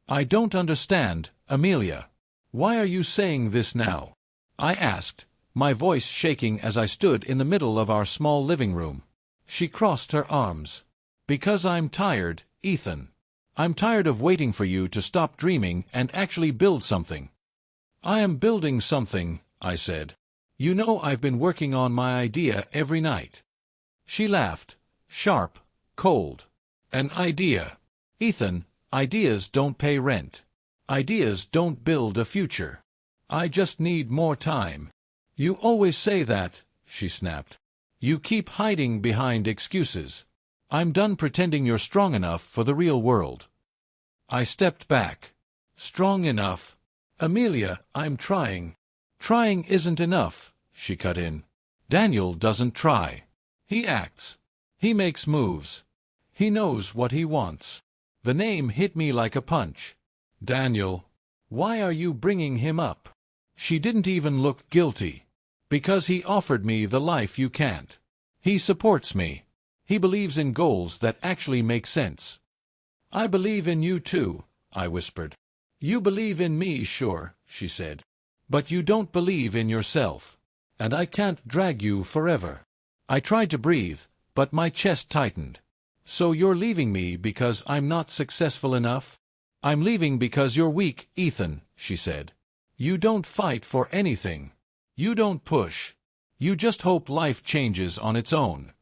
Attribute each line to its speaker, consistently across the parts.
Speaker 1: I don't understand, Amelia. Why are you saying this now? I asked, my voice shaking as I stood in the middle of our small living room. She crossed her arms. Because I'm tired, Ethan. I'm tired of waiting for you to stop dreaming and actually build something. I am building something, I said. You know I've been working on my idea every night. She laughed, sharp, cold. An idea. Ethan, ideas don't pay rent. Ideas don't build a future. I just need more time. You always say that, she snapped. You keep hiding behind excuses. I'm done pretending you're strong enough for the real world. I stepped back. Strong enough? Amelia, I'm trying. Trying isn't enough, she cut in. Daniel doesn't try. He acts. He makes moves. He knows what he wants. The name hit me like a punch. Daniel. Why are you bringing him up? She didn't even look guilty. Because he offered me the life you can't. He supports me. He believes in goals that actually make sense. I believe in you too, I whispered. You believe in me, sure, she said. But you don't believe in yourself. And I can't drag you forever. I tried to breathe, but my chest tightened. So you're leaving me because I'm not successful enough? I'm leaving because you're weak, Ethan, she said. You don't fight for anything. You don't push. You just hope life changes on its own.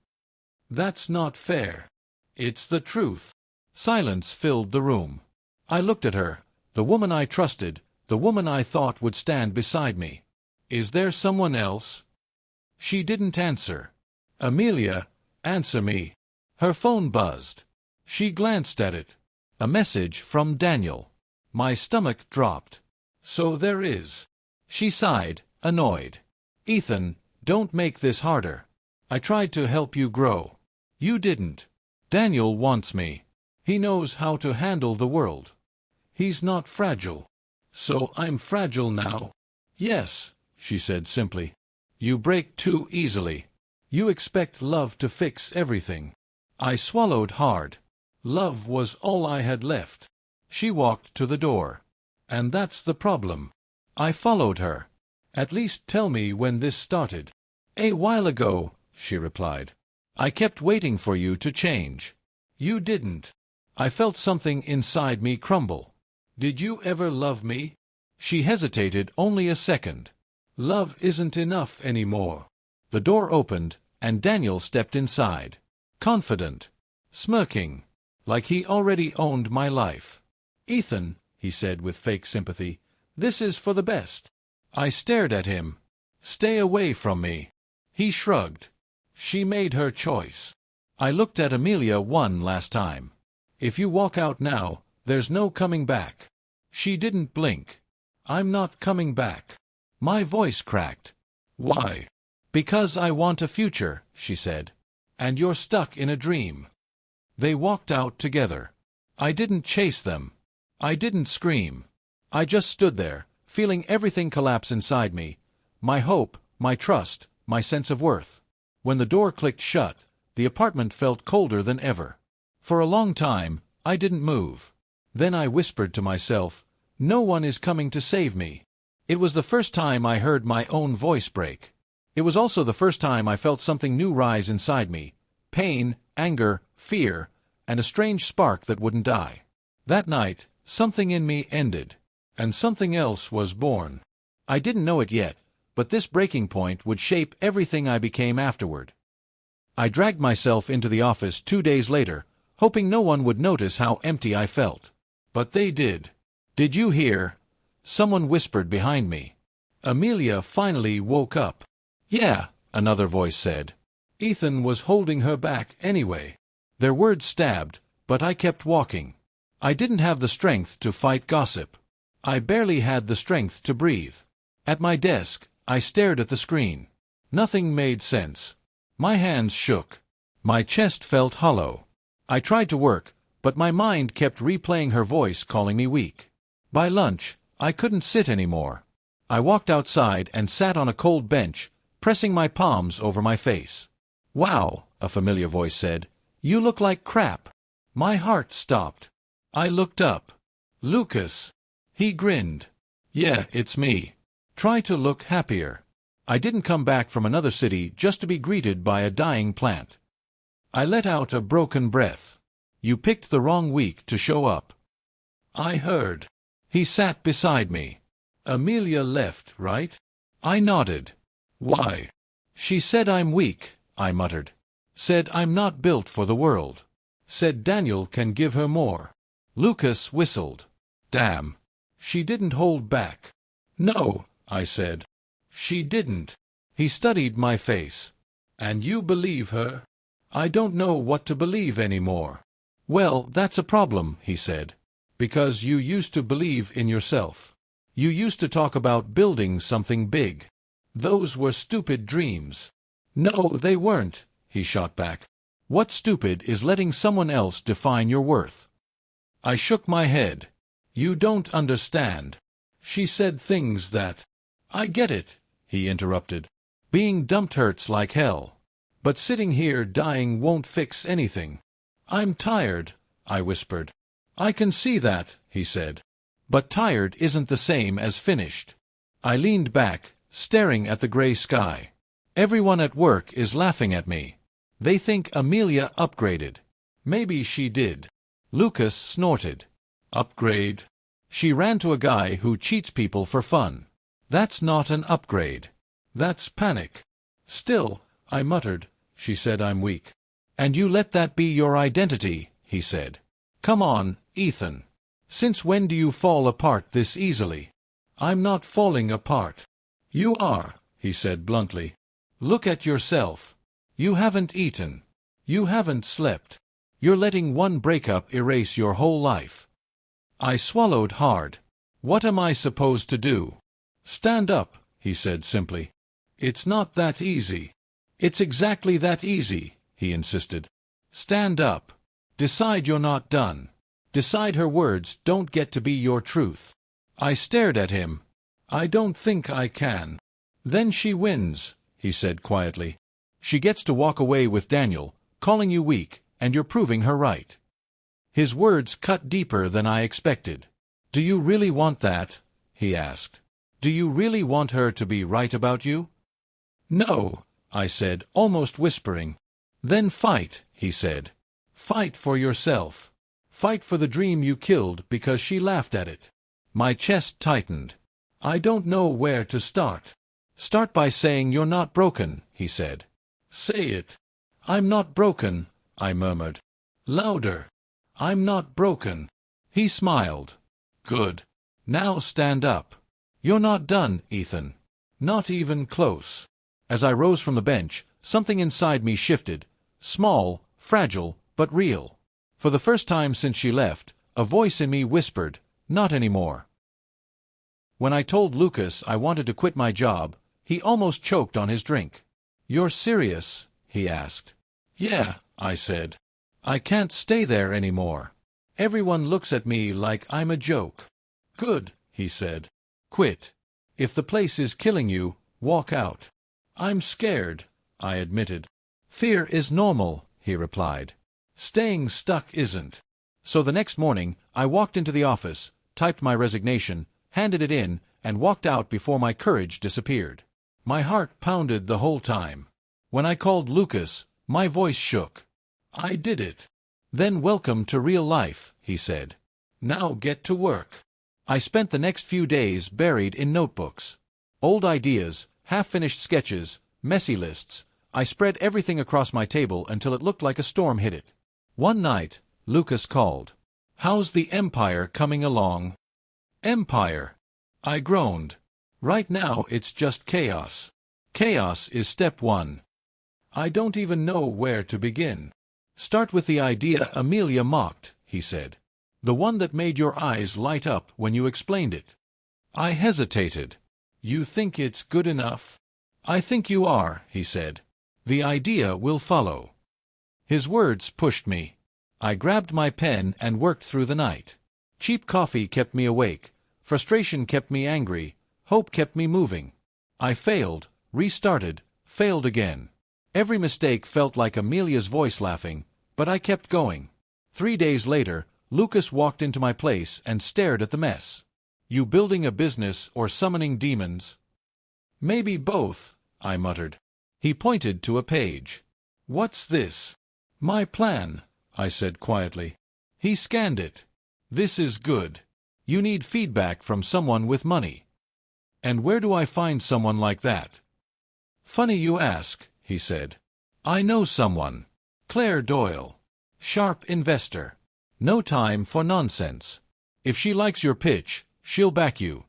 Speaker 1: That's not fair. It's the truth. Silence filled the room. I looked at her, the woman I trusted, the woman I thought would stand beside me. Is there someone else? She didn't answer. Amelia, answer me. Her phone buzzed. She glanced at it. A message from Daniel. My stomach dropped. So there is. She sighed, annoyed. Ethan, don't make this harder. I tried to help you grow. You didn't. Daniel wants me. He knows how to handle the world. He's not fragile. So I'm fragile now? Yes, she said simply. You break too easily. You expect love to fix everything. I swallowed hard. Love was all I had left. She walked to the door. And that's the problem. I followed her. At least tell me when this started. A while ago, she replied. I kept waiting for you to change. You didn't. I felt something inside me crumble. Did you ever love me? She hesitated only a second. Love isn't enough anymore. The door opened, and Daniel stepped inside. Confident. Smirking. Like he already owned my life. Ethan, he said with fake sympathy, this is for the best. I stared at him. Stay away from me. He shrugged. She made her choice. I looked at Amelia one last time. If you walk out now, there's no coming back. She didn't blink. I'm not coming back. My voice cracked. Why? Because I want a future, she said. And you're stuck in a dream. They walked out together. I didn't chase them. I didn't scream. I just stood there, feeling everything collapse inside me. My hope, my trust, my sense of worth. When the door clicked shut, the apartment felt colder than ever. For a long time, I didn't move. Then I whispered to myself, no one is coming to save me. It was the first time I heard my own voice break. It was also the first time I felt something new rise inside me. Pain, anger, fear, and a strange spark that wouldn't die. That night, something in me ended, and something else was born. I didn't know it yet, but this breaking point would shape everything I became afterward. I dragged myself into the office 2 days later, hoping no one would notice how empty I felt. But they did. Did you hear? Someone whispered behind me. Amelia finally woke up. Yeah, another voice said. Ethan was holding her back anyway. Their words stabbed, but I kept walking. I didn't have the strength to fight gossip. I barely had the strength to breathe. At my desk, I stared at the screen. Nothing made sense. My hands shook. My chest felt hollow. I tried to work, but my mind kept replaying her voice calling me weak. By lunch, I couldn't sit anymore. I walked outside and sat on a cold bench, pressing my palms over my face. Wow, a familiar voice said. You look like crap. My heart stopped. I looked up. Lucas. He grinned. Yeah, it's me. Try to look happier. I didn't come back from another city just to be greeted by a dying plant. I let out a broken breath. You picked the wrong week to show up. I heard. He sat beside me. Amelia left, right? I nodded. Why? She said I'm weak, I muttered. Said I'm not built for the world. Said Daniel can give her more. Lucas whistled. Damn. She didn't hold back. No, I said. She didn't. He studied my face. And you believe her? I don't know what to believe anymore. Well, that's a problem, he said. Because you used to believe in yourself. You used to talk about building something big. Those were stupid dreams. No, they weren't, he shot back. What's stupid is letting someone else define your worth. I shook my head. You don't understand. She said things that... I get it, he interrupted. Being dumped hurts like hell. But sitting here dying won't fix anything. I'm tired, I whispered. I can see that, he said. But tired isn't the same as finished. I leaned back, staring at the gray sky. Everyone at work is laughing at me. They think Amelia upgraded. Maybe she did. Lucas snorted. Upgrade? She ran to a guy who cheats people for fun. That's not an upgrade. That's panic. Still, I muttered, she said I'm weak. And you let that be your identity, he said. Come on, Ethan. Since when do you fall apart this easily? I'm not falling apart. You are, he said bluntly. Look at yourself. You haven't eaten. You haven't slept. You're letting one breakup erase your whole life. I swallowed hard. What am I supposed to do? Stand up, he said simply. It's not that easy. It's exactly that easy, he insisted. Stand up. Decide you're not done. Decide her words don't get to be your truth. I stared at him. I don't think I can. Then she wins, he said quietly. She gets to walk away with Daniel, calling you weak, and you're proving her right. His words cut deeper than I expected. Do you really want that? He asked. Do you really want her to be right about you? No, I said, almost whispering. Then fight, he said. Fight for yourself. Fight for the dream you killed because she laughed at it. My chest tightened. I don't know where to start. Start by saying you're not broken, he said. Say it. I'm not broken, I murmured. Louder. I'm not broken. He smiled. Good. Now stand up. You're not done, Ethan. Not even close. As I rose from the bench, something inside me shifted. Small, fragile, but real. For the first time since she left, a voice in me whispered, not anymore. When I told Lucas I wanted to quit my job, he almost choked on his drink. You're serious? He asked. Yeah, I said. I can't stay there anymore. Everyone looks at me like I'm a joke. Good, he said. Quit. If the place is killing you, walk out. I'm scared, I admitted. Fear is normal, he replied. Staying stuck isn't. So the next morning, I walked into the office, typed my resignation, handed it in, and walked out before my courage disappeared. My heart pounded the whole time. When I called Lucas, my voice shook. I did it. Then welcome to real life, he said. Now get to work. I spent the next few days buried in notebooks. Old ideas, half-finished sketches, messy lists. I spread everything across my table until it looked like a storm hit it. One night, Lucas called. How's the Empire coming along? Empire. I groaned. Right now it's just chaos. Chaos is step one. I don't even know where to begin. Start with the idea Amelia mocked, he said. The one that made your eyes light up when you explained it. I hesitated. You think it's good enough? I think you are, he said. The idea will follow. His words pushed me. I grabbed my pen and worked through the night. Cheap coffee kept me awake. Frustration kept me angry. Hope kept me moving. I failed, restarted, failed again. Every mistake felt like Amelia's voice laughing, but I kept going. 3 days later, Lucas walked into my place and stared at the mess. You building a business or summoning demons? Maybe both, I muttered. He pointed to a page. What's this? My plan, I said quietly. He scanned it. This is good. You need feedback from someone with money. And where do I find someone like that? Funny you ask, he said. I know someone. Claire Doyle. Sharp investor. No time for nonsense. If she likes your pitch, she'll back you.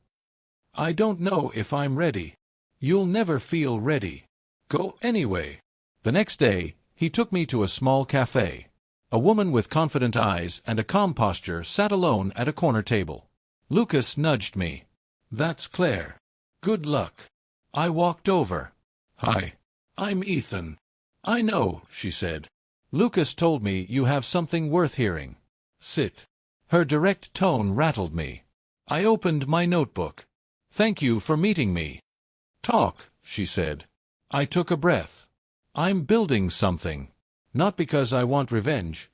Speaker 1: I don't know if I'm ready. You'll never feel ready. Go anyway. The next day, he took me to a small cafe. A woman with confident eyes and a calm posture sat alone at a corner table. Lucas nudged me. That's Claire. Good luck. I walked over. Hi. I'm Ethan. I know, she said. Lucas told me you have something worth hearing. Sit. Her direct tone rattled me. I opened my notebook. Thank you for meeting me. Talk, she said. I took a breath. I'm building something. Not because I want revenge,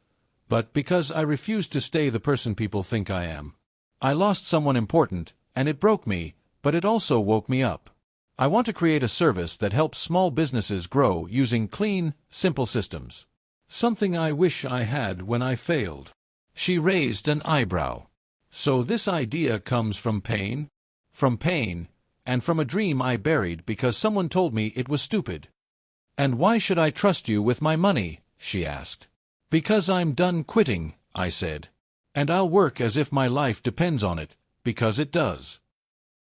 Speaker 1: but because I refuse to stay the person people think I am. I lost someone important, and it broke me, but it also woke me up. I want to create a service that helps small businesses grow using clean, simple systems. Something I wish I had when I failed. She raised an eyebrow. So this idea comes from pain? From pain, and from a dream I buried because someone told me it was stupid. And why should I trust you with my money? She asked. Because I'm done quitting, I said. And I'll work as if my life depends on it, because it does.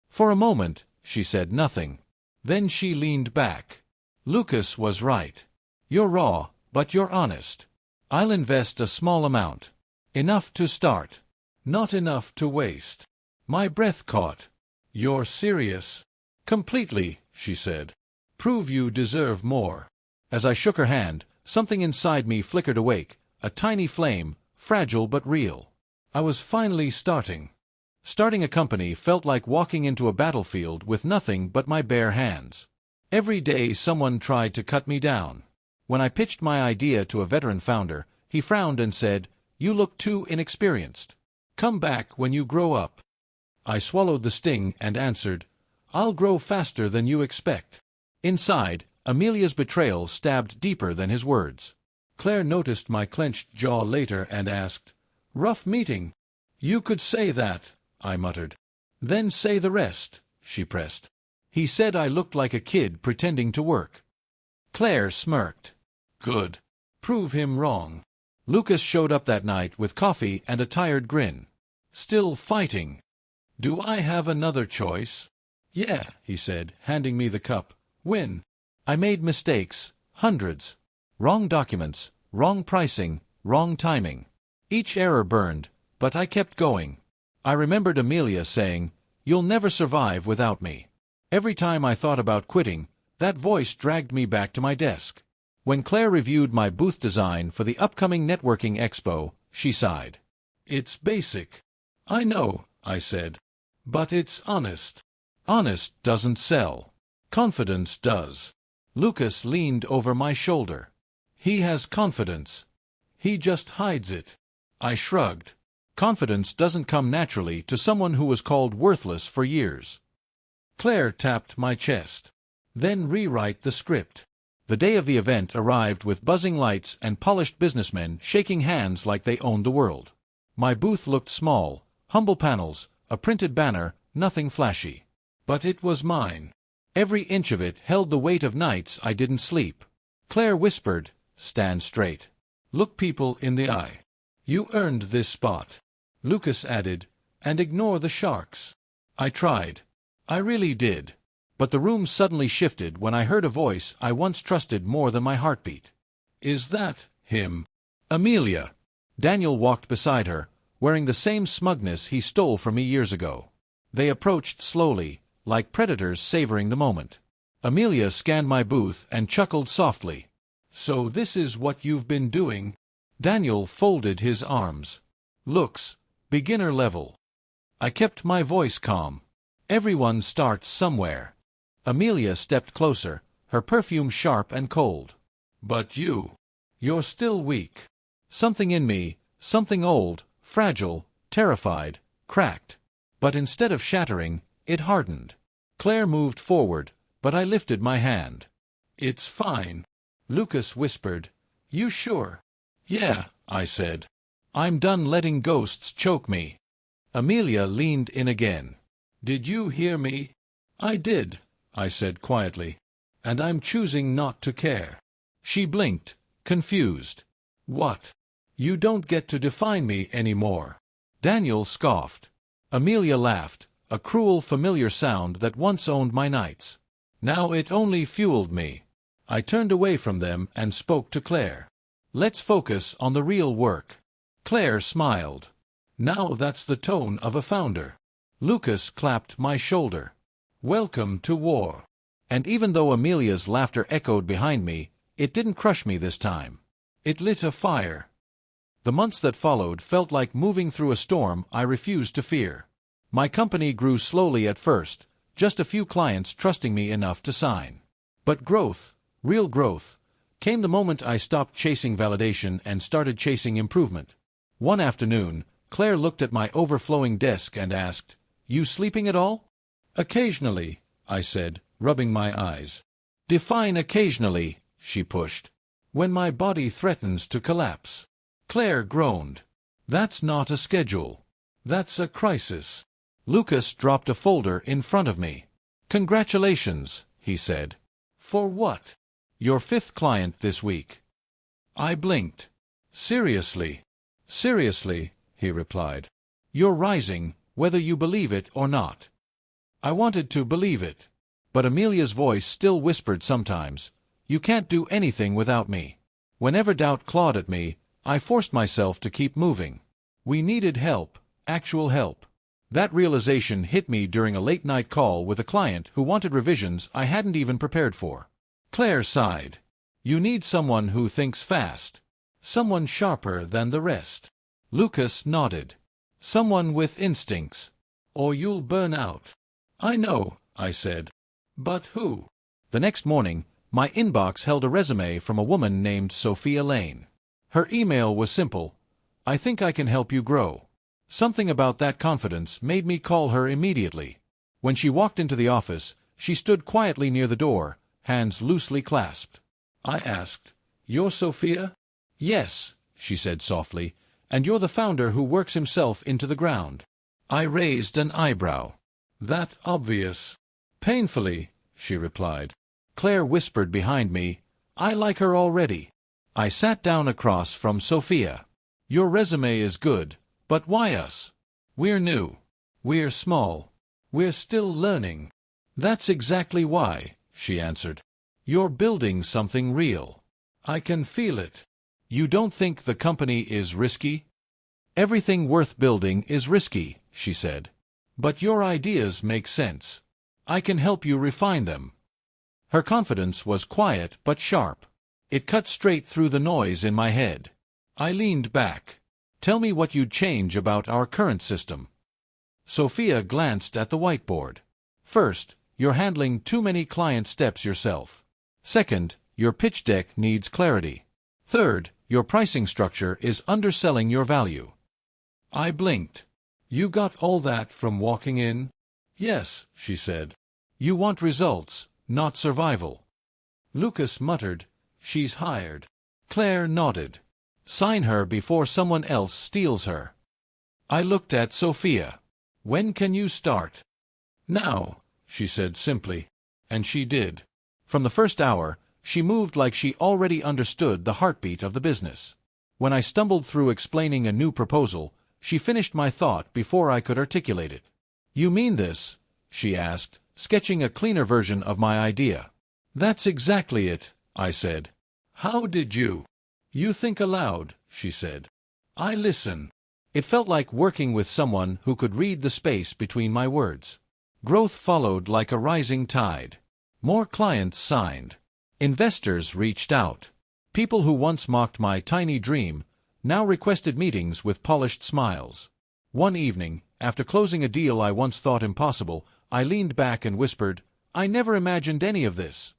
Speaker 1: For a moment, she said nothing. Then she leaned back. Lucas was right. You're raw, but you're honest. I'll invest a small amount. Enough to start. Not enough to waste. My breath caught. You're serious? Completely, she said. Prove you deserve more. As I shook her hand, something inside me flickered awake, a tiny flame, fragile but real. I was finally starting. Starting a company felt like walking into a battlefield with nothing but my bare hands. Every day someone tried to cut me down. When I pitched my idea to a veteran founder, he frowned and said, "You look too inexperienced. Come back when you grow up." I swallowed the sting and answered, "I'll grow faster than you expect." Inside, Amelia's betrayal stabbed deeper than his words. Claire noticed my clenched jaw later and asked, "Rough meeting." "You could say that," I muttered. "Then say the rest," she pressed. "He said I looked like a kid pretending to work." Claire smirked. "Good. Prove him wrong." Lucas showed up that night with coffee and a tired grin. "Still fighting. Do I have another choice?" "Yeah," he said, handing me the cup. "Win." I made mistakes, hundreds. Wrong documents, wrong pricing, wrong timing. Each error burned, but I kept going. I remembered Amelia saying, "You'll never survive without me." Every time I thought about quitting, that voice dragged me back to my desk. When Claire reviewed my booth design for the upcoming networking expo, she sighed. "It's basic." "I know," I said. "But it's honest." "Honest doesn't sell. Confidence does." Lucas leaned over my shoulder. "He has confidence. He just hides it." I shrugged. Confidence doesn't come naturally to someone who was called worthless for years. Claire tapped my chest. "Then rewrite the script." The day of the event arrived with buzzing lights and polished businessmen shaking hands like they owned the world. My booth looked small, humble panels, a printed banner, nothing flashy. But it was mine. Every inch of it held the weight of nights I didn't sleep. Claire whispered, "Stand straight. Look people in the eye. You earned this spot." Lucas added, "And ignore the sharks." I tried. I really did. But the room suddenly shifted when I heard a voice I once trusted more than my heartbeat. "Is that him?" "Amelia." Daniel walked beside her, wearing the same smugness he stole from me years ago. They approached slowly, like predators savoring the moment. Amelia scanned my booth and chuckled softly. "So this is what you've been doing?" Daniel folded his arms. "Looks, beginner level." I kept my voice calm. "Everyone starts somewhere." Amelia stepped closer, her perfume sharp and cold. "But you're still weak." Something in me, something old, fragile, terrified, cracked. But instead of shattering, it hardened. Claire moved forward, but I lifted my hand. "It's fine," Lucas whispered. "You sure?" "Yeah," I said. "I'm done letting ghosts choke me." Amelia leaned in again. "Did you hear me?" "I did," I said quietly. "And I'm choosing not to care." She blinked, confused. "What? You don't get to define me anymore." Daniel scoffed. Amelia laughed, a cruel, familiar sound that once owned my nights. Now it only fueled me. I turned away from them and spoke to Claire. "Let's focus on the real work." Claire smiled. "Now that's the tone of a founder." Lucas clapped my shoulder. "Welcome to war." And even though Amelia's laughter echoed behind me, it didn't crush me this time. It lit a fire. The months that followed felt like moving through a storm I refused to fear. My company grew slowly at first, just a few clients trusting me enough to sign. But growth, real growth, came the moment I stopped chasing validation and started chasing improvement. One afternoon, Claire looked at my overflowing desk and asked, "You sleeping at all?" "Occasionally," I said, rubbing my eyes. "Define occasionally," she pushed. "When my body threatens to collapse." Claire groaned. "That's not a schedule. That's a crisis." Lucas dropped a folder in front of me. "Congratulations," he said. "For what?" "Your 5th client this week." I blinked. "Seriously?" "Seriously," he replied. "You're rising, whether you believe it or not." I wanted to believe it. But Amelia's voice still whispered sometimes, "You can't do anything without me." Whenever doubt clawed at me, I forced myself to keep moving. We needed help, actual help. That realization hit me during a late-night call with a client who wanted revisions I hadn't even prepared for. Claire sighed. "You need someone who thinks fast. Someone sharper than the rest." Lucas nodded. "Someone with instincts. Or you'll burn out." "I know," I said. "But who?" The next morning, my inbox held a resume from a woman named Sophia Lane. Her email was simple. "I think I can help you grow." Something about that confidence made me call her immediately. When she walked into the office, she stood quietly near the door, hands loosely clasped. I asked, "You're Sophia?" "Yes," she said softly, "and you're the founder who works himself into the ground." I raised an eyebrow. "That obvious?" "Painfully," she replied. Claire whispered behind me, "I like her already." I sat down across from Sophia. "Your resume is good, but why us? We're new. We're small. We're still learning." "That's exactly why," she answered. "You're building something real. I can feel it." "You don't think the company is risky?" "Everything worth building is risky," she said. "But your ideas make sense. I can help you refine them." Her confidence was quiet but sharp. It cut straight through the noise in my head. I leaned back. "Tell me what you'd change about our current system." Sophia glanced at the whiteboard. "First, you're handling too many client steps yourself. Second, your pitch deck needs clarity. Third, your pricing structure is underselling your value." I blinked. "You got all that from walking in?" "Yes," she said. "You want results, not survival." Lucas muttered, "She's hired." Claire nodded. "Sign her before someone else steals her." I looked at Sophia. "When can you start?" "Now," she said simply. And she did. From the first hour, she moved like she already understood the heartbeat of the business. When I stumbled through explaining a new proposal, she finished my thought before I could articulate it. "You mean this?" she asked, sketching a cleaner version of my idea. "That's exactly it," I said. "How did you?" "You think aloud," she said. "I listen." It felt like working with someone who could read the space between my words. Growth followed like a rising tide. More clients signed. Investors reached out. People who once mocked my tiny dream now requested meetings with polished smiles. One evening, after closing a deal I once thought impossible, I leaned back and whispered, "I never imagined any of this."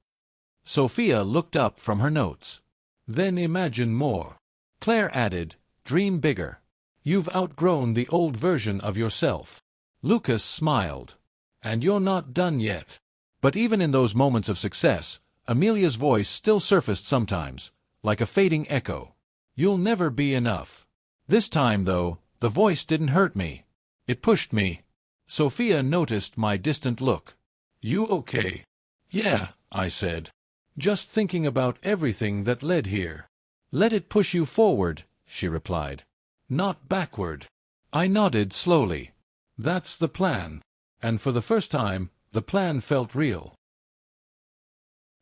Speaker 1: Sophia looked up from her notes. "Then imagine more." Claire added, "Dream bigger." You've outgrown the old version of yourself. Lucas smiled. And you're not done yet. But even in those moments of success, Amelia's voice still surfaced sometimes, like a fading echo. You'll never be enough. This time, though, the voice didn't hurt me. It pushed me. Sophia noticed my distant look. You okay? Yeah, I said. Just thinking about everything that led here. Let it push you forward, she replied. Not backward. I nodded slowly. That's the plan. And for the first time, the plan felt real.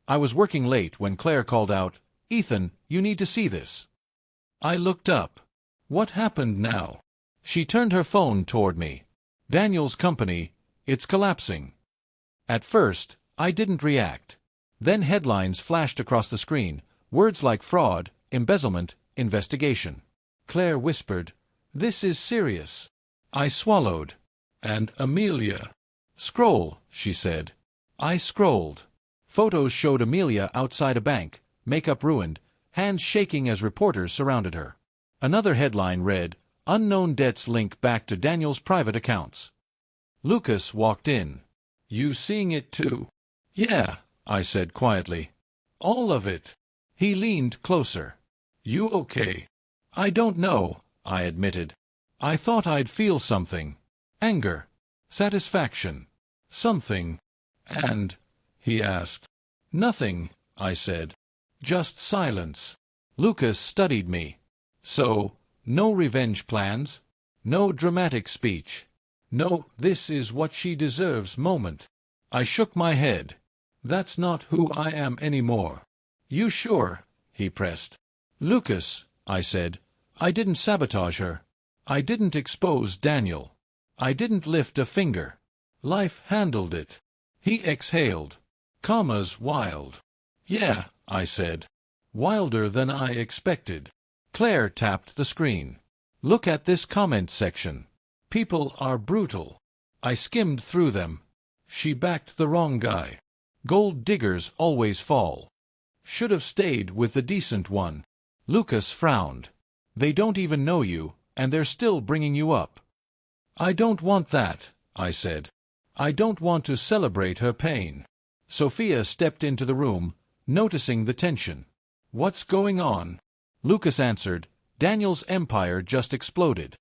Speaker 1: I was working late when Claire called out, Ethan, you need to see this. I looked up. What happened now? She turned her phone toward me. Daniel's company, it's collapsing. At first, I didn't react. Then headlines flashed across the screen, words like fraud, embezzlement, investigation. Claire whispered, This is serious. I swallowed. And Amelia. Scroll, she said. I scrolled. Photos showed Amelia outside a bank, makeup ruined, hands shaking as reporters surrounded her. Another headline read, Unknown debts link back to Daniel's private accounts. Lucas walked in. You seeing it too? Yeah, I said quietly. All of it. He leaned closer. You okay? I don't know, I admitted. I thought I'd feel something. Anger. Satisfaction. Something. And, he asked. Nothing, I said. Just silence. Lucas studied me. So, no revenge plans? No dramatic speech? No, this is what she deserves moment. I shook my head. That's not who I am anymore. You sure? He pressed. Lucas, I said. I didn't sabotage her. I didn't expose Daniel. I didn't lift a finger. Life handled it. He exhaled. Karma's wild. Yeah, I said. Wilder than I expected. Claire tapped the screen. Look at this comment section. People are brutal. I skimmed through them. She backed the wrong guy. Gold diggers always fall. Should have stayed with the decent one. Lucas frowned. They don't even know you, and they're still bringing you up. I don't want that, I said. I don't want to celebrate her pain. Sophia stepped into the room, noticing the tension. What's going on? Lucas answered, Daniel's empire just exploded.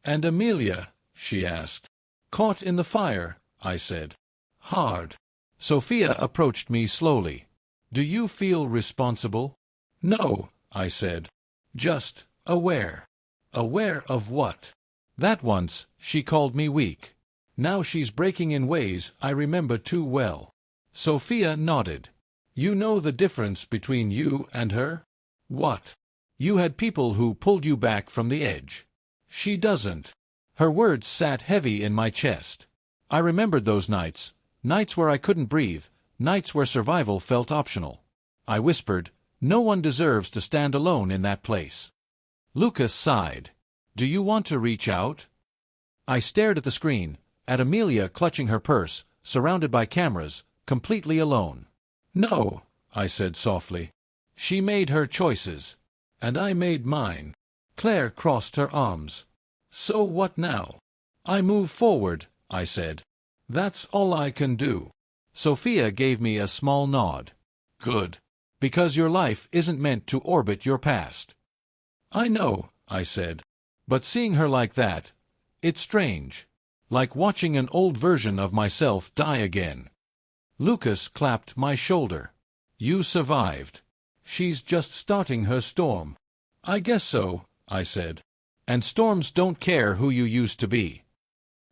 Speaker 1: And Amelia? She asked. Caught in the fire, I said. Hard. Sophia approached me slowly. Do you feel responsible? No, I said. Just aware. Aware of what? That once, she called me weak. Now she's breaking in ways I remember too well. Sophia nodded. You know the difference between you and her? What? You had people who pulled you back from the edge. She doesn't. Her words sat heavy in my chest. I remembered those nights, nights where I couldn't breathe, nights where survival felt optional. I whispered, no one deserves to stand alone in that place. Lucas sighed. Do you want to reach out? I stared at the screen, at Amelia clutching her purse, surrounded by cameras, completely alone. No, I said softly. She made her choices. And I made mine. Claire crossed her arms. So what now? I move forward, I said. That's all I can do. Sophia gave me a small nod. Good. Because your life isn't meant to orbit your past. I know, I said. But seeing her like that, it's strange. Like watching an old version of myself die again. Lucas clapped my shoulder. You survived. She's just starting her storm. I guess so, I said. And storms don't care who you used to be.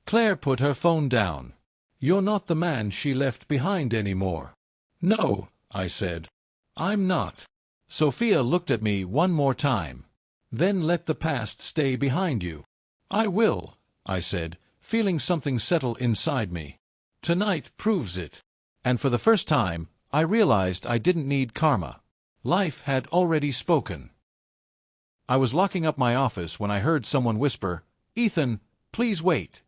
Speaker 1: Claire put her phone down. You're not the man she left behind anymore. No, I said. I'm not. Sophia looked at me one more time. Then let the past stay behind you. I will, I said, feeling something settle inside me. Tonight proves it. And for the first time, I realized I didn't need karma. Life had already spoken. I was locking up my office when I heard someone whisper, Ethan, please wait.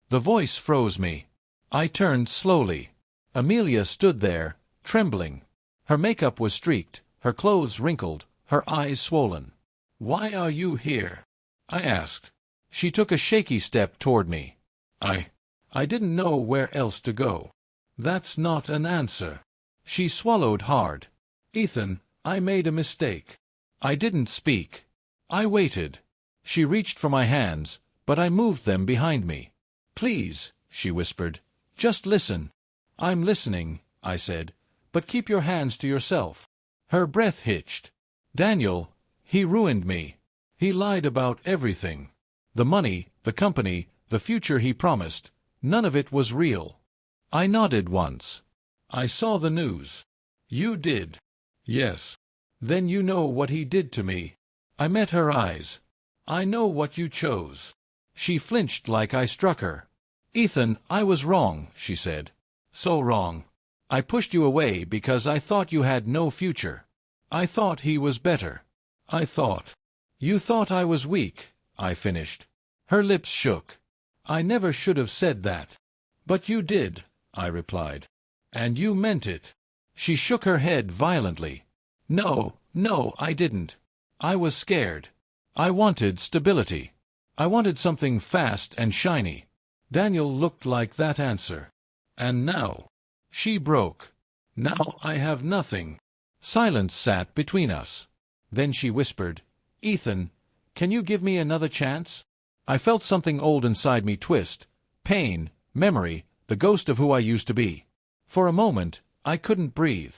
Speaker 1: The voice froze me. I turned slowly. Amelia stood there, trembling. Her makeup was streaked, her clothes wrinkled, her eyes swollen. Why are you here? I asked. She took a shaky step toward me. I didn't know where else to go. That's not an answer. She swallowed hard. Ethan, I made a mistake. I didn't speak. I waited. She reached for my hands, but I moved them behind me. Please, she whispered. Just listen. I'm listening, I said, but keep your hands to yourself. Her breath hitched. Daniel, he ruined me. He lied about everything. The money, the company, the future he promised, none of it was real. I nodded once. I saw the news. You did. Yes. Then you know what he did to me. I met her eyes. I know what you chose. She flinched like I struck her. Ethan, I was wrong, she said. So wrong. I pushed you away because I thought you had no future. I thought he was better. I thought. You thought I was weak, I finished. Her lips shook. I never should have said that. But you did, I replied. And you meant it. She shook her head violently. No, I didn't. I was scared. I wanted stability. I wanted something fast and shiny. Daniel looked like that answer. And now. She broke. Now I have nothing. Silence sat between us. Then she whispered, Ethan, can you give me another chance? I felt something old inside me twist. Pain, memory, the ghost of who I used to be. For a moment, I couldn't breathe.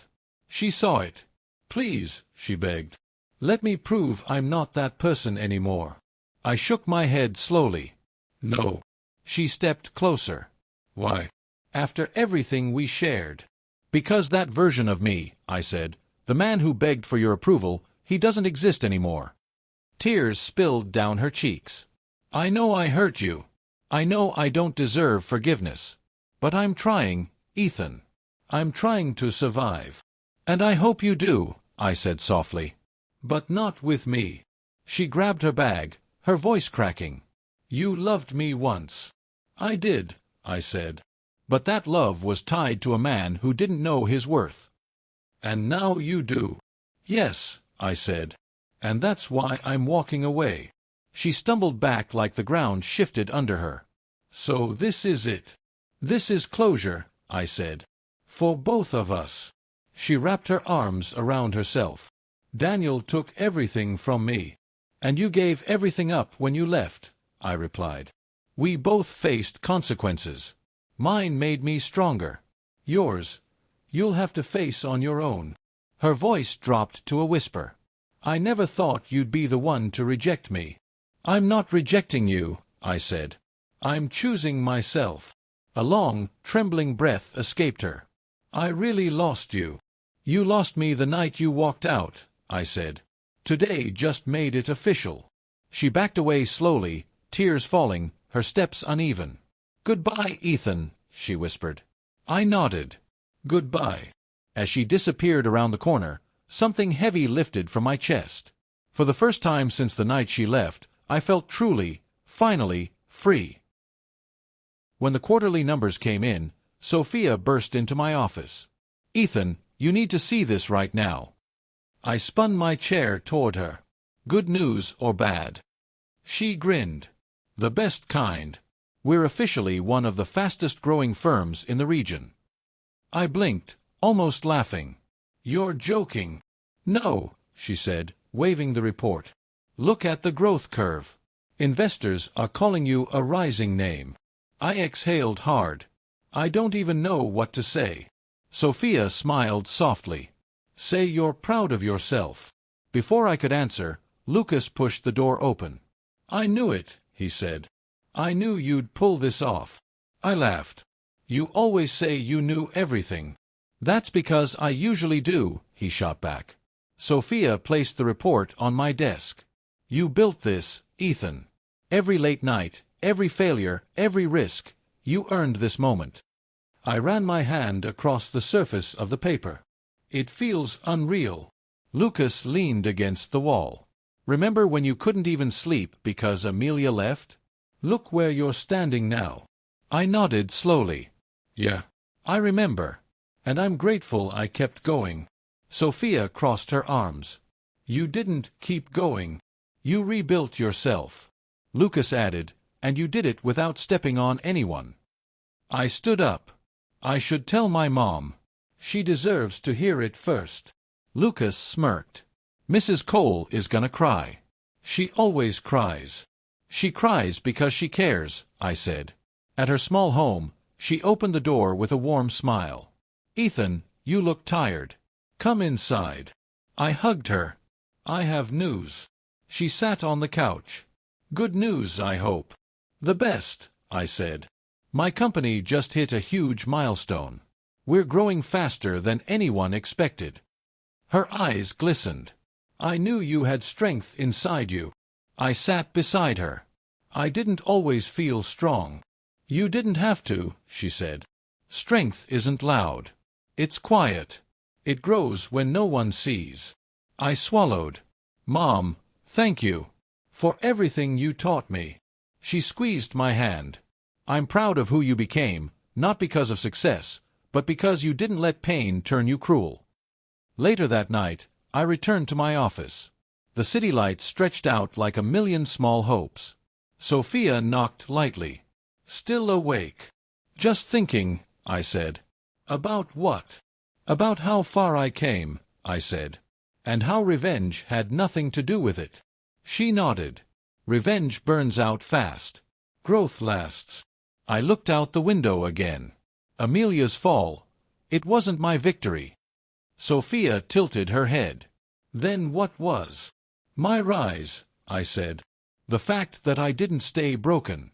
Speaker 1: She saw it. Please, she begged. Let me prove I'm not that person anymore. I shook my head slowly. No. She stepped closer. Why? After everything we shared. Because that version of me, I said, the man who begged for your approval, he doesn't exist anymore. Tears spilled down her cheeks. I know I hurt you. I know I don't deserve forgiveness. But I'm trying, Ethan. I'm trying to survive. And I hope you do, I said softly. But not with me. She grabbed her bag, her voice cracking. You loved me once. I did, I said. But that love was tied to a man who didn't know his worth. And now you do. Yes, I said. And that's why I'm walking away. She stumbled back like the ground shifted under her. So this is it. This is closure, I said. For both of us. She wrapped her arms around herself. Daniel took everything from me. And you gave everything up when you left, I replied. We both faced consequences. Mine made me stronger. Yours, you'll have to face on your own. Her voice dropped to a whisper. I never thought you'd be the one to reject me. I'm not rejecting you, I said. I'm choosing myself. A long, trembling breath escaped her. I really lost you. You lost me the night you walked out, I said. Today just made it official. She backed away slowly, tears falling, her steps uneven. Goodbye, Ethan, she whispered. I nodded. Goodbye. As she disappeared around the corner, something heavy lifted from my chest. For the first time since the night she left, I felt truly, finally, free. When the quarterly numbers came in, Sophia burst into my office. Ethan, you need to see this right now. I spun my chair toward her. Good news or bad? She grinned. The best kind. We're officially one of the fastest-growing firms in the region. I blinked, almost laughing. You're joking. No, she said, waving the report. Look at the growth curve. Investors are calling you a rising name. I exhaled hard. I don't even know what to say. Sophia smiled softly. Say you're proud of yourself. Before I could answer, Lucas pushed the door open. I knew it, he said. I knew you'd pull this off. I laughed. You always say you knew everything. That's because I usually do, he shot back. Sophia placed the report on my desk. You built this, Ethan. Every late night, every failure, every risk, you earned this moment. I ran my hand across the surface of the paper. It feels unreal. Lucas leaned against the wall. Remember when you couldn't even sleep because Amelia left? Look where you're standing now. I nodded slowly. Yeah, I remember. And I'm grateful I kept going. Sophia crossed her arms. You didn't keep going. You rebuilt yourself. Lucas added, and you did it without stepping on anyone. I stood up. I should tell my mom. She deserves to hear it first. Lucas smirked. Mrs. Cole is gonna cry. She always cries. She cries because she cares, I said. At her small home, she opened the door with a warm smile. Ethan, you look tired. Come inside. I hugged her. I have news. She sat on the couch. Good news, I hope. The best, I said. My company just hit a huge milestone. We're growing faster than anyone expected. Her eyes glistened. I knew you had strength inside you. I sat beside her. I didn't always feel strong. You didn't have to, she said. Strength isn't loud. It's quiet. It grows when no one sees. I swallowed. Mom, thank you. For everything you taught me. She squeezed my hand. I'm proud of who you became, not because of success, but because you didn't let pain turn you cruel. Later that night, I returned to my office. The city lights stretched out like a million small hopes. Sophia knocked lightly. Still awake. Just thinking, I said. About what? About how far I came, I said. And how revenge had nothing to do with it. She nodded. Revenge burns out fast. Growth lasts. I looked out the window again. Amelia's fall. It wasn't my victory. Sophia tilted her head. Then what was? My rise, I said. The fact that I didn't stay broken.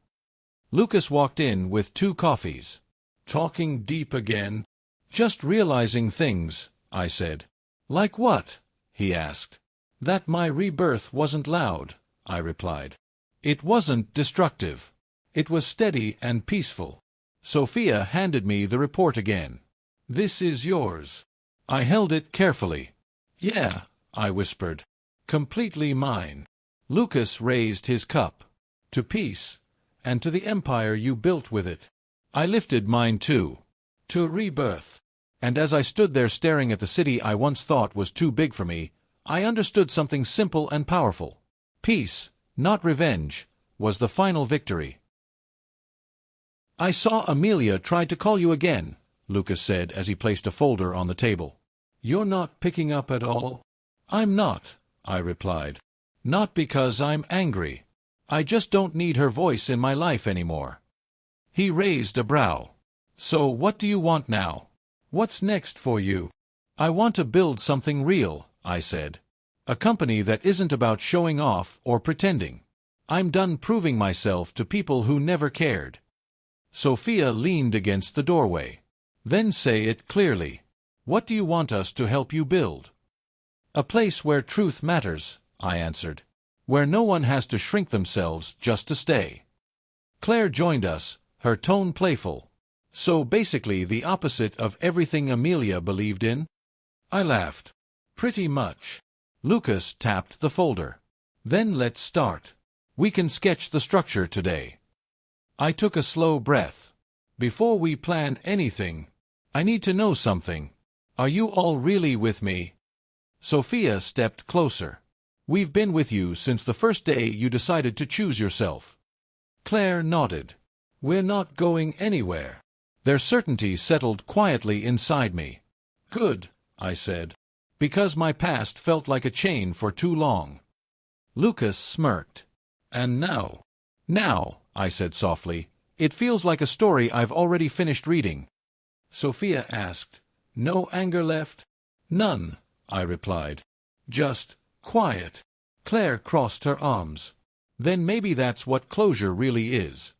Speaker 1: Lucas walked in with 2 coffees. Talking deep again? Just realizing things, I said. Like what? He asked. That my rebirth wasn't loud, I replied. It wasn't destructive. It was steady and peaceful. Sophia handed me the report again. This is yours. I held it carefully. Yeah, I whispered. Completely mine. Lucas raised his cup. To peace, and to the empire you built with it. I lifted mine too. To rebirth. And as I stood there staring at the city I once thought was too big for me, I understood something simple and powerful. Peace, not revenge, was the final victory. I saw Amelia tried to call you again, Lucas said as he placed a folder on the table. You're not picking up at all? I'm not, I replied. Not because I'm angry. I just don't need her voice in my life anymore. He raised a brow. So what do you want now? What's next for you? I want to build something real, I said. A company that isn't about showing off or pretending. I'm done proving myself to people who never cared. Sophia leaned against the doorway. Then say it clearly. What do you want us to help you build? A place where truth matters, I answered. Where no one has to shrink themselves just to stay. Claire joined us, her tone playful. So basically the opposite of everything Amelia believed in? I laughed. Pretty much. Lucas tapped the folder. Then let's start. We can sketch the structure today. I took a slow breath. Before we plan anything, I need to know something. Are you all really with me? Sophia stepped closer. We've been with you since the first day you decided to choose yourself. Claire nodded. We're not going anywhere. Their certainty settled quietly inside me. Good, I said. Because my past felt like a chain for too long. Lucas smirked. And now? Now, I said softly, it feels like a story I've already finished reading. Sophia asked, No anger left? None, I replied. Just quiet. Claire crossed her arms. Then maybe that's what closure really is.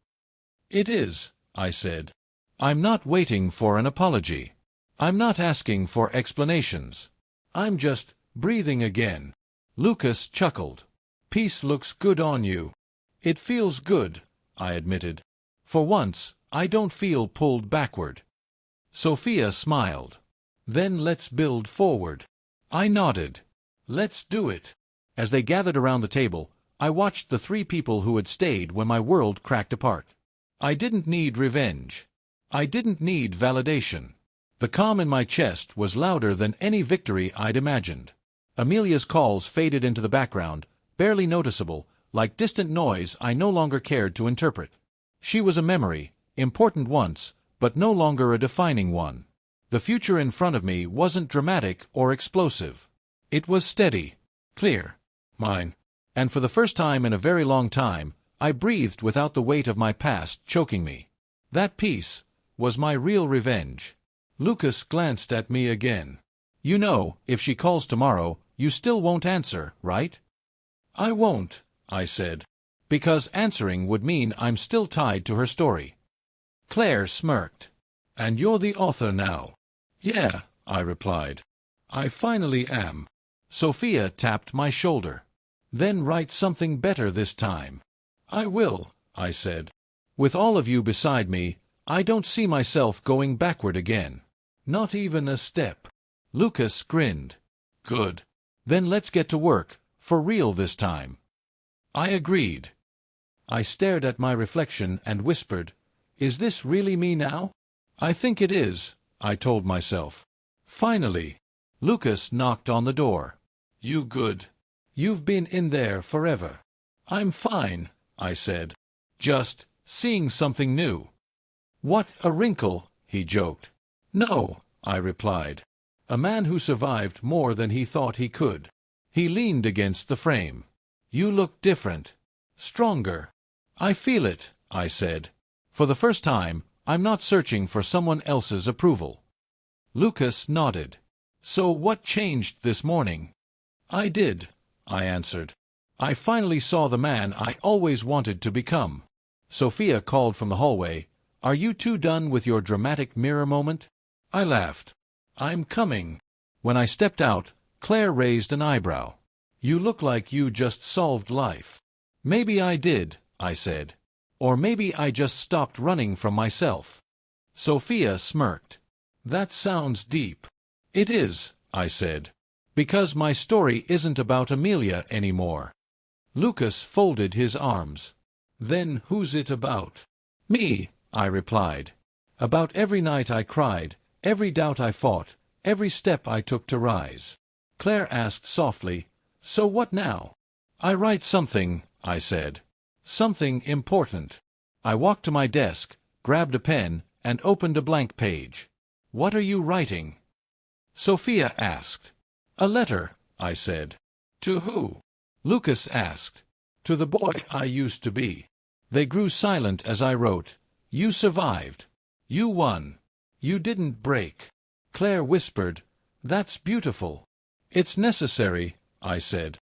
Speaker 1: It is, I said. I'm not waiting for an apology. I'm not asking for explanations. I'm just breathing again. Lucas chuckled. Peace looks good on you. It feels good, I admitted. For once, I don't feel pulled backward. Sophia smiled. Then let's build forward. I nodded. Let's do it. As they gathered around the table, I watched the 3 people who had stayed when my world cracked apart. I didn't need revenge. I didn't need validation. The calm in my chest was louder than any victory I'd imagined. Amelia's calls faded into the background, barely noticeable, like distant noise I no longer cared to interpret. She was a memory, important once, but no longer a defining one. The future in front of me wasn't dramatic or explosive. It was steady, clear, mine. And for the first time in a very long time, I breathed without the weight of my past choking me. That peace was my real revenge. Lucas glanced at me again. You know, if she calls tomorrow, you still won't answer, right? I won't, I said. Because answering would mean I'm still tied to her story. Claire smirked. And you're the author now. Yeah, I replied. I finally am. Sophia tapped my shoulder. Then write something better this time. I will, I said. With all of you beside me, I don't see myself going backward again. Not even a step. Lucas grinned. Good. Then let's get to work, for real this time. I agreed. I stared at my reflection and whispered, Is this really me now? I think it is, I told myself. Finally. Lucas knocked on the door. You good? You've been in there forever. I'm fine, I said. Just seeing something new. What, a wrinkle? He joked. No, I replied. A man who survived more than he thought he could. He leaned against the frame. You look different. Stronger. I feel it, I said. For the first time, I'm not searching for someone else's approval. Lucas nodded. So what changed this morning? I did, I answered. I finally saw the man I always wanted to become. Sophia called from the hallway. Are you two done with your dramatic mirror moment? I laughed. I'm coming. When I stepped out, Claire raised an eyebrow. You look like you just solved life. Maybe I did, I said. Or maybe I just stopped running from myself. Sophia smirked. That sounds deep. It is, I said. Because my story isn't about Amelia anymore. Lucas folded his arms. Then who's it about? Me, I replied. About every night I cried, every doubt I fought, every step I took to rise. Claire asked softly, So what now? I write something, I said. Something important. I walked to my desk, grabbed a pen, and opened a blank page. What are you writing? Sophia asked. A letter, I said. To who? Lucas asked. To the boy I used to be. They grew silent as I wrote. You survived. You won. You didn't break. Claire whispered, That's beautiful. It's necessary, I said.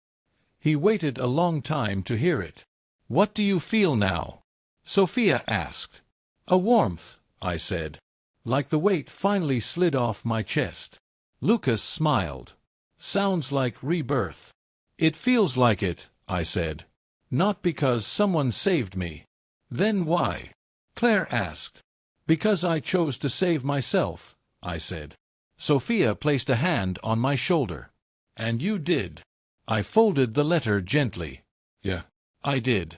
Speaker 1: He waited a long time to hear it. What do you feel now? Sophia asked. A warmth, I said. Like the weight finally slid off my chest. Lucas smiled. Sounds like rebirth. It feels like it, I said. Not because someone saved me. Then why? Claire asked. Because I chose to save myself, I said. Sophia placed a hand on my shoulder. And you did. I folded the letter gently. Yeah, I did.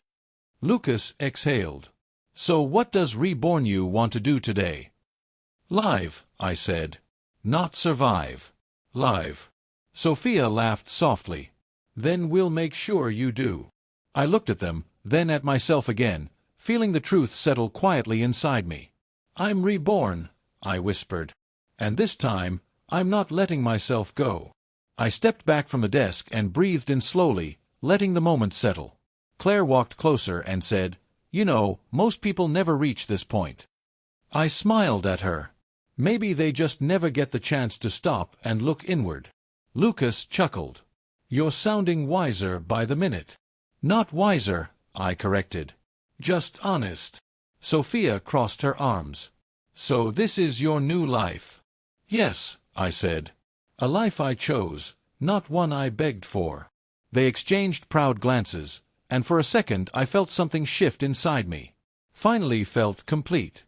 Speaker 1: Lucas exhaled. So what does Reborn you want to do today? Live, I said. Not survive. Live. Sophia laughed softly. Then we'll make sure you do. I looked at them, then at myself again, feeling the truth settle quietly inside me. I'm reborn, I whispered. And this time, I'm not letting myself go. I stepped back from the desk and breathed in slowly, letting the moment settle. Claire walked closer and said, You know, most people never reach this point. I smiled at her. Maybe they just never get the chance to stop and look inward. Lucas chuckled. You're sounding wiser by the minute. Not wiser, I corrected. Just honest. Sophia crossed her arms. So this is your new life? Yes, I said. A life I chose, not one I begged for. They exchanged proud glances, and for a second I felt something shift inside me. Finally felt complete.